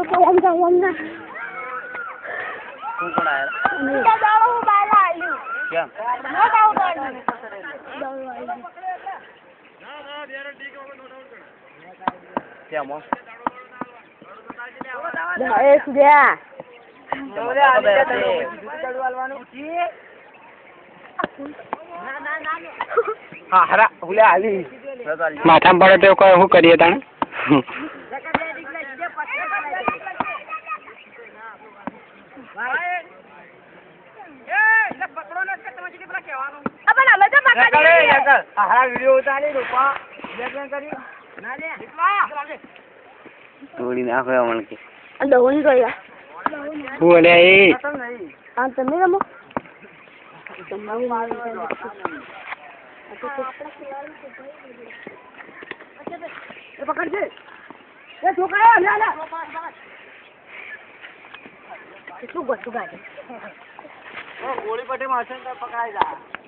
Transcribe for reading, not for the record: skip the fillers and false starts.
તો ઓમ જા કોણ કોણ આયા નીચે જાવ હું બહાર આવ્યું કેમ નોટ આઉટ આવ્યું કેમ હો એ સુર્યા હા હરા હુલે આલી માથામાં પડે તો કોઈ શું કરીએ તાણે તોડી નાખો મને કે દોણી ગયા હું અલે એ આ તમે રમો પકડજે એ છોકરા કેટલું ગોઠું ગાડી ગોળી પટ્ટી માં પકડાઈ જા